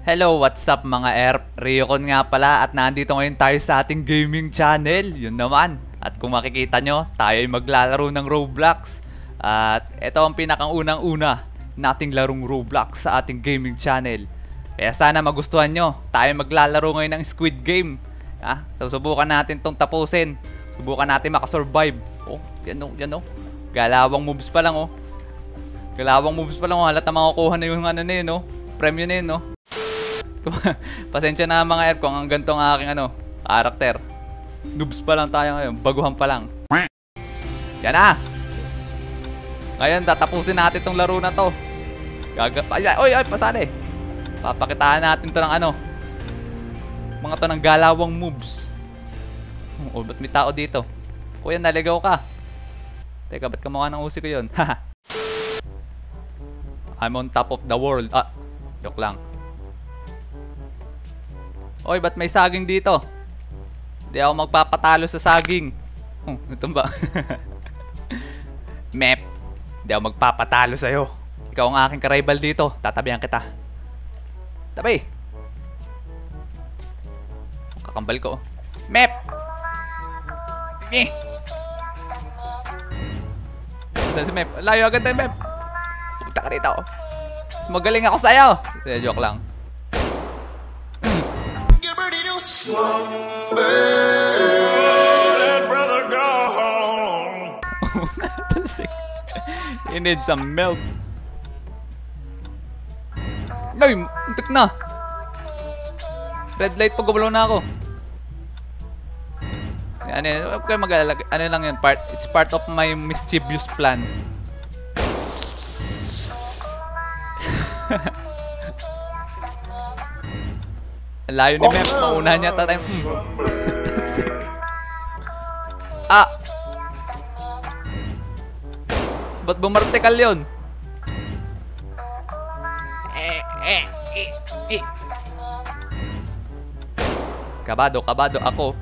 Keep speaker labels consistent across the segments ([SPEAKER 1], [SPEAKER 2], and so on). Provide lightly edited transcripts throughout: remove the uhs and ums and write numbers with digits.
[SPEAKER 1] Hello, what's up mga ERP? Ryokon nga pala at nandito ngayon tayo sa ating gaming channel. Yun naman. At kung makikita nyo, tayo ay maglalaro ng Roblox. At ito ang pinakang unang-una nating larong Roblox sa ating gaming channel. Kaya sana magustuhan nyo. Tayo maglalaro ngayon ng Squid Game. So subukan natin tong tapusin. Subukan natin makasurvive. Oh, yan o. Galawang moves pa lang Galawang moves pa lang Halata makukuha na yung ano na yun Premyo na yun Pasensya na mga ERP kung ang gantong aking karakter. Noobs pa lang tayo ngayon. Baguhan pa lang. Yan na. Ngayon tatapusin natin tong laro na to. Ay, pasali. Papakitaan natin to ng mga to ng galawang moves. Oh, ba't may tao dito? Kuya, naligaw ka. Teka, ba't kamukha ng usi ko yun? I'm on top of the world. Joke lang. Oy, ba't may saging dito? Hindi ako magpapatalo sa saging. Ito ba? Mep. Hindi ako magpapatalo sa'yo. Ikaw ang aking ka-rival dito. Tatabihan kita. Tabi. Kakambal ko. Mep. Ganda si Mep. Layo agad tayo, Mep. Punta ka dito. Mas magaling ako sa'yo. Joke lang.
[SPEAKER 2] Let brother go home.
[SPEAKER 1] You need some milk. Ay, muntik na. Red light pag gumalaw na ako. Okay, mag-alag. Ano lang yan, it's part of my mischievous plan. Layo ni Mep, maunahan niya tayo. Ba't bumartikal yun? Kabado ako.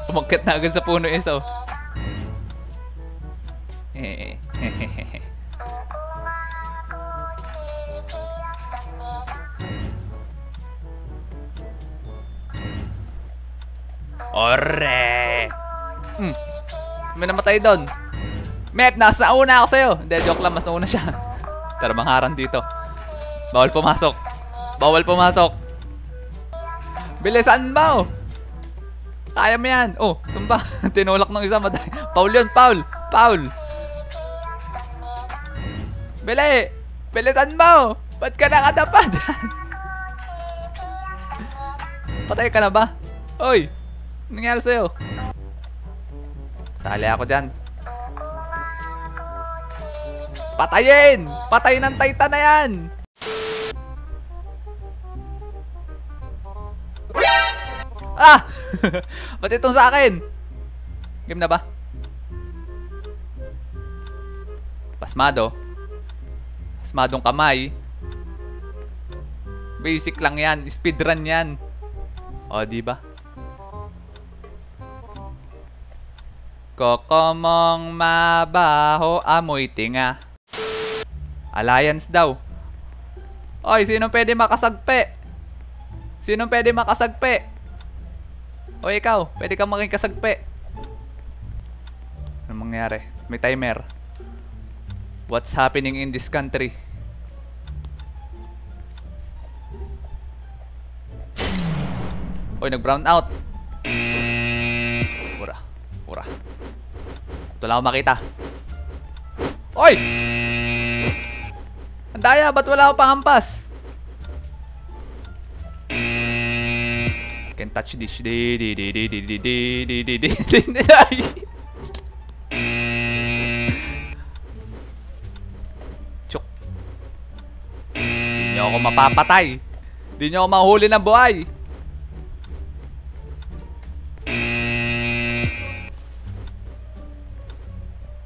[SPEAKER 1] Umakyat na agad sa puno isa. Orre! May namatay doon. Mep, nasa una ako sa'yo. Hindi, joke lang, mas nauna siya. Tara, mangharang dito. Bawal pumasok. Bilisan mo! Kaya mo yan. Oh, tumba. Tinulak ng isa. Paul yun, Paul. Bilisan mo! Ba't ka nakadapa dyan? Patay ka na ba? Oy! Nangyari sa'yo? Tali ako dyan. Patayin! Patayin ng Titan na yan! Ba't itong sa akin? Game na ba? Pasmadong kamay. Basic lang yan. Speedrun yan. O, diba? Kokomong mabaho, amoy tinga. Alliance daw. Oy, sino pwede makasagpe? Oy, ikaw, pwede kang maging kasagpe. Ano mangyari? May timer. What's happening in this country? Oy, nag-brown out. Pura. Ito lang ako makita. Oy! Andaya, ba't wala ako panghampas? Can touch this. Chok. Hindi nyo ako mapapatay. Hindi nyo ako mahuli ng buhay.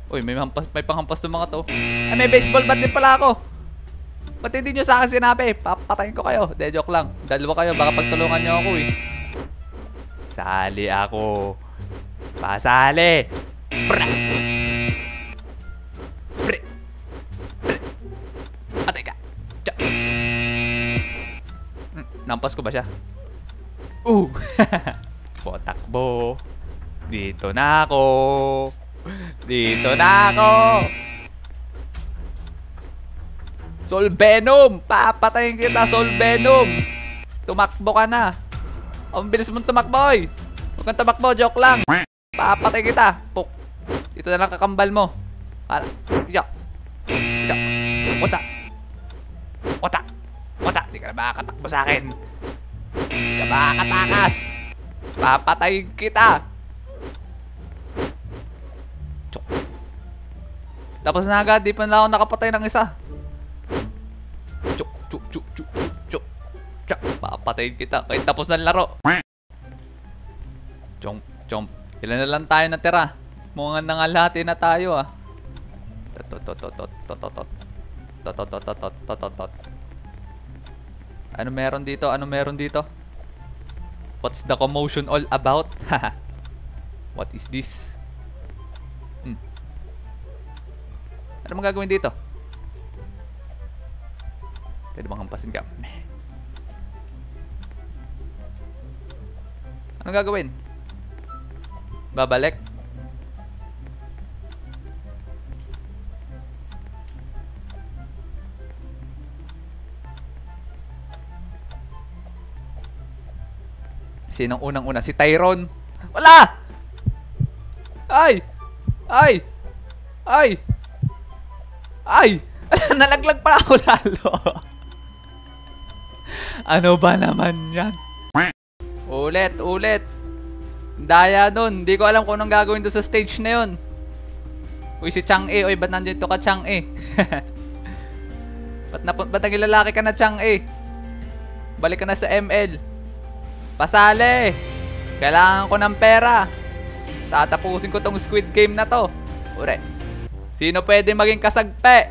[SPEAKER 1] Uy, may panghampas ng mga to. Ay, may baseball bat din pala ako. Ba't hindi nyo sa akin sinabi? Papatayin ko kayo. De, joke lang. Dalawa kayo, baka pagtulungan nyo ako Sali ako. Pasali. Patay ka. Nampas ko ba siya? Takbo. Dito na ako. Soul Venom! Papatayin kita, Soul Venom! Tumakbo ka na. Ang bilis mong tumakbo, oy. Huwag kang tumakbo, joke lang. Papatayin kita. Puk. Ito na lang kakambal mo. Wata. Di ka na makakatakbo sa akin. Di ka makakatakas. Papatayin kita. Chok. Tapos na agad. Di pa na ako nakapatay ng isa. Chok. Papatayin kita. Kahit tapos na laro. Chomp. Ilan na lang tayo natira. Mukhang nangalati na tayo ah. Ano meron dito? What's the commotion all about? What is this? Ano mang gagawin dito? Pwede bang hampasin ka? Anong gagawin? Babalik? Sinong unang-una? Si Tyrone? Wala! Ay! Nalaglag pa ako lalo. Ano ba naman yan? Ulit. Daya nun. Hindi ko alam kung anong gagawin doon sa stage na yun. Uy, si Chang'e. Uy, ba't nandito ka, Chang'e? Ba't nagilalaki ka na, Chang'e? Balik ka na sa ML. Pasali! Kailangan ko ng pera. Tatapusin ko tong Squid Game na to. Ure. Sino pwede maging kasagpe?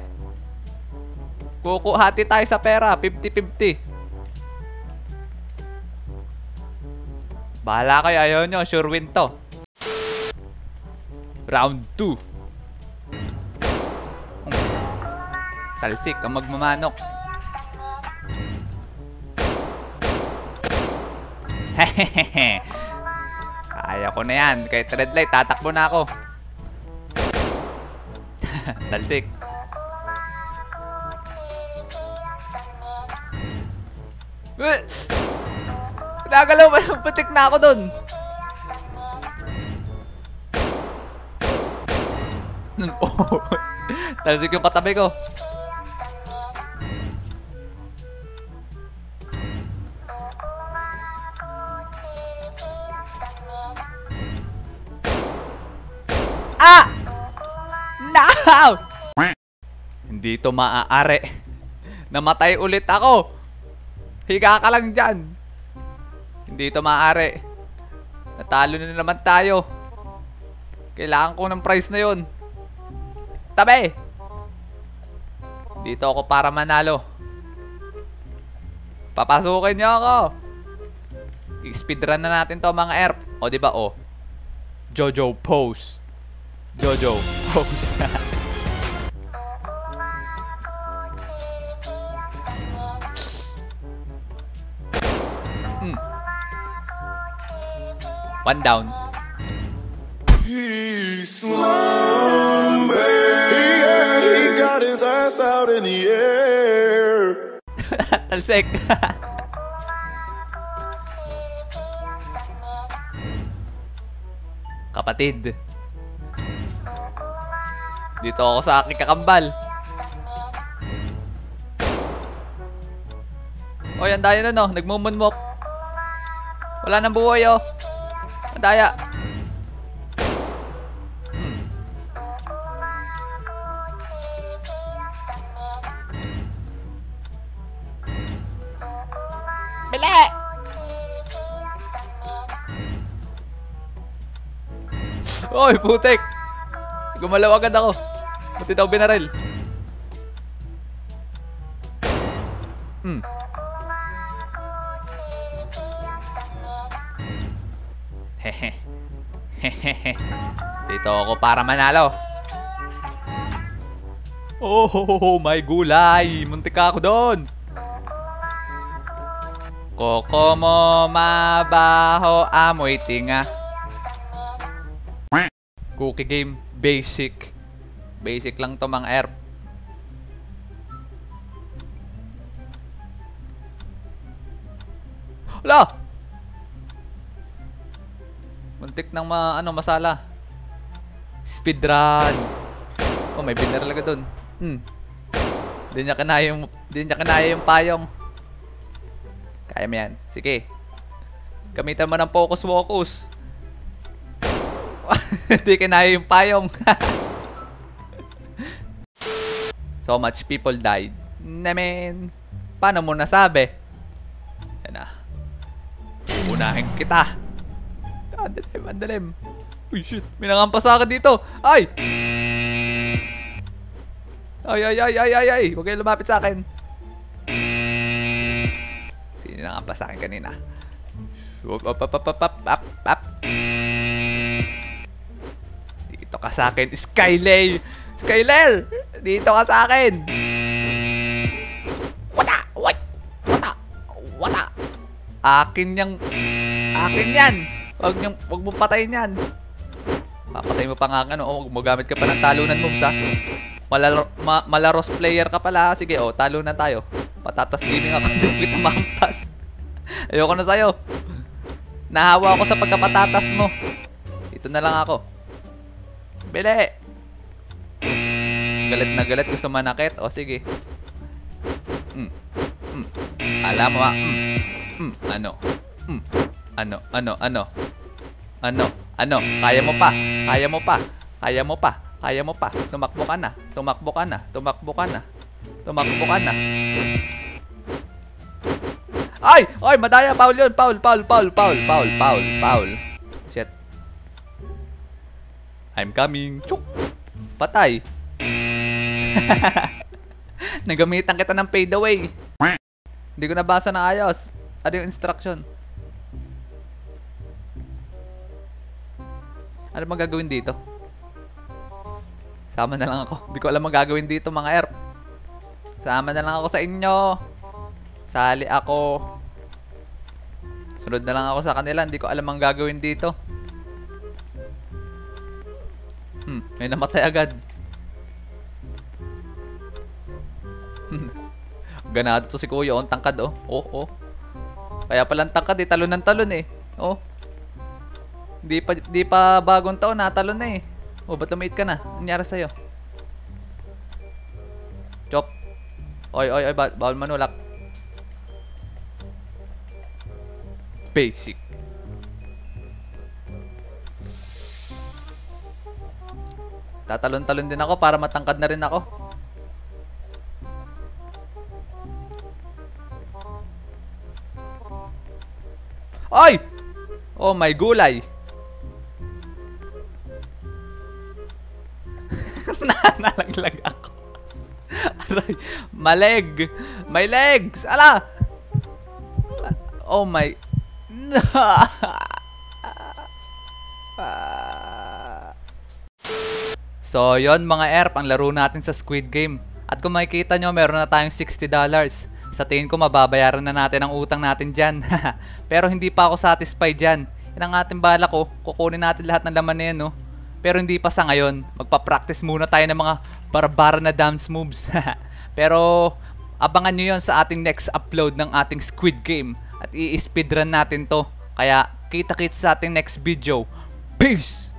[SPEAKER 1] Kukuhati tayo sa pera. 50-50. Bahala kayo. Ayaw nyo. Sure win to. Round 2. Talsik ang magmamanok. Hehehe. Kaya ko na yan. Kahit red light, tatakbo na ako. Talsik. Nagalaw ba? Putik na ako dun. Talsik yung katabi ko. No! Hindi to maaari. Namatay ulit ako. Higa ka lang dyan. Hindi to maaari. Natalo na naman tayo. Kailangan ko ng prize na yun. Tabi! Dito ako para manalo. Papasukin niyo ako. I-speedrun na natin to mga erp. O diba o? Jojo pose. Jojo pose. One down.
[SPEAKER 2] He's slumber. He got his ass out in the air.
[SPEAKER 1] Talsik. Kapatid. Dito ako sa aking kakambal. O, yan daya na no. Nagmumunmok. Wala nang buhay oh. Daya. Bili! Oy, putik! Gumalaw agad ako. Buti daw binaril. Dito ako para manalo. Oh, may gulay. Muntik ako doon. Koko mo mabaho, amoy tinga. Cookie game, basic. Basic lang to mga erp. Hala! Muntik ng masala. Speedrun. Oh, may binner talaga dun. Di niya kinaya yung payong. Kaya mo yan. Sige. Gamitan mo ng focus. Di kinaya yung payong. So much people died. Namen. Paano mo nasabi? Yan na. Unahin kita. Andalim. Uy, shit. May nangampas sa akin dito. Ay! Ay. Huwag kayong lumapit sa akin. Sino nangampas sa akin kanina? Up. Dito ka sa akin. Skyler! Dito ka sa akin. Wata. Akin yan. Wag mo patayin yan. Papatay mo pa nga gumagamit ka pa ng talunan moves ha. Malaros player ka pala. Sige, talunan tayo. Patatas gaming ako. Hindi kita mampas. Ayoko na sa'yo. Nahawa ako sa pagkapatatas mo. Ito na lang ako. Bili. Galit na galit. Gusto manakit. O sige. Alam mo Ano? Kaya mo pa. Tumakbo ka na. Ay! Madaya. Foul yun. Foul. Shit. I'm coming. Chuk. Patay. Nagamitan kita ng fade away. Hindi ko nabasa na ayos. Ano yung instruction? Ano bang gagawin dito? Sama na lang ako. Hindi ko alam ang gagawin dito mga erp. Sama na lang ako sa inyo. Sali ako. Sunod na lang ako sa kanila. Hindi ko alam ang gagawin dito. May namatay agad. Ganado to si Kuya. Ang tangkad oh. Kaya palang tangkad talon ng talon eh. Oh. Di pa bagong taon talon na eh. Ba't lumait ka na? Nangyari sa'yo? Chop. Oy, bawal manulak. Basic. Tatalon-talon din ako para matangkad na rin ako. Ay! Oh my gulay. Nalaglag ako. Aray, maleg. My legs. Ala. Oh my. So, yon mga erp, ang laro natin sa Squid Game. At kung makikita nyo, meron na tayong $60. Sa tingin ko, mababayaran na natin ang utang natin dyan. Pero hindi pa ako satisfied dyan. Yan ang ating balak ko. Kukunin natin lahat ng laman na yan, no? Pero hindi pa sa ngayon. Magpa-practice muna tayo ng mga barbara na dance moves. Pero abangan nyo yon sa ating next upload ng ating Squid Game. At i-speedrun natin to. Kaya kita-kits sa ating next video. Peace!